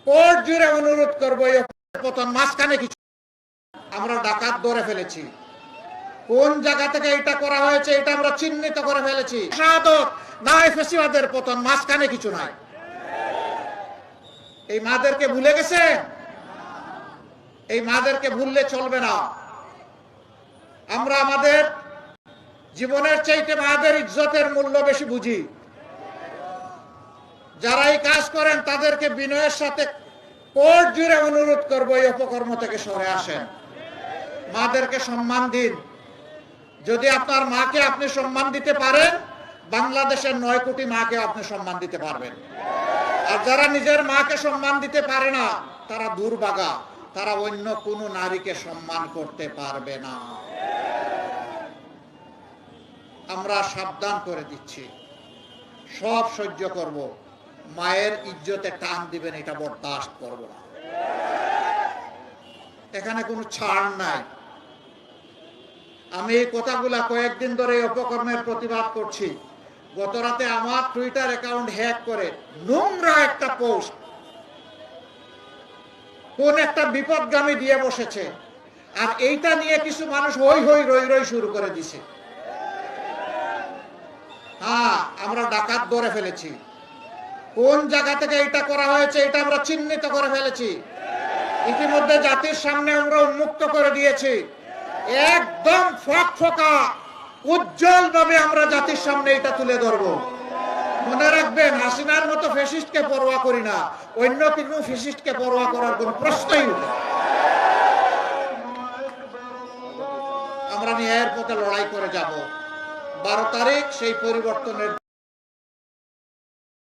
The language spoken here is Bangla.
কোর্ট জুড়ে অনুরোধ করবো এই পতন মাঝখানে কিছু আমরা ডাকাত ধরে ফেলেছি। কোন জায়গা থেকে এটা করা হয়েছে এটা আমরা চিহ্নিত করে ফেলেছি। শাহাদত নাই ফেসিবাদের পতন মাঝখানে কিছু নাই। এই মাদেরকে ভুলে গেছে, এই মাদেরকে ভুললে চলবে না। আমরা আমাদের জীবনের চাইতে মাদের ইজ্জতের মূল্য বেশি বুঝি। যারা এই কাজ করেন তাদেরকে বিনয়ের সাথে কোর্ট জুড়ে অনুরোধ করবো এই অপকর্ম থেকে সরে আসেন। মাদেরকে সম্মান দিন। যদি আপনার মাকে আপনি সম্মান দিতে পারেন, বাংলাদেশের 9 কোটি মাকে আপনি সম্মান দিতে পারবেন। আর যারা নিজের মাকে সম্মান দিতে পারে না তারা দুর্ভাগা, তারা অন্য কোনো নারীকে সম্মান করতে পারবে না। আমরা সাবধান করে দিচ্ছি, সব সহ্য করব, মায়ের ইজ্জতে টান দিবেন এটা বরদাস্ত করব না। এখানে কোনো ছাড় নাই। আমি এই কথাগুলা কয়েকদিন ধরে অপকর্মের প্রতিবাদ করছি। গত রাতে আমার টুইটার অ্যাকাউন্ট হ্যাক করে নোংরা একটা পোস্ট কোন একটা বিপদগামী দিয়ে বসেছে, আর এইটা নিয়ে কিছু মানুষ হই হই রই রই শুরু করে দিছে। হ্যাঁ, আমরা ডাকাত ধরে ফেলেছি। কোন জায়গা থেকে এটা করা হয়েছে এটা আমরা চিহ্নিত করে ফেলেছি। ইতিমধ্যে জাতির সামনে আমরা উন্মুক্ত করে দিয়েছি। একদম ফকফকা উজ্জ্বল ভাবে আমরা জাতির সামনে এটা তুলে ধরবো। মনে রাখবেন, হাসিনার মতো ফ্যাসিস্টকে পরোয়া করি না, অন্য কোনো ফ্যাসিস্টকে পরোয়া করার কোনো প্রশ্নই উঠে। আমরা ন্যায়ের পথে লড়াই করে যাব। 12 তারিখ সেই পরিবর্তনের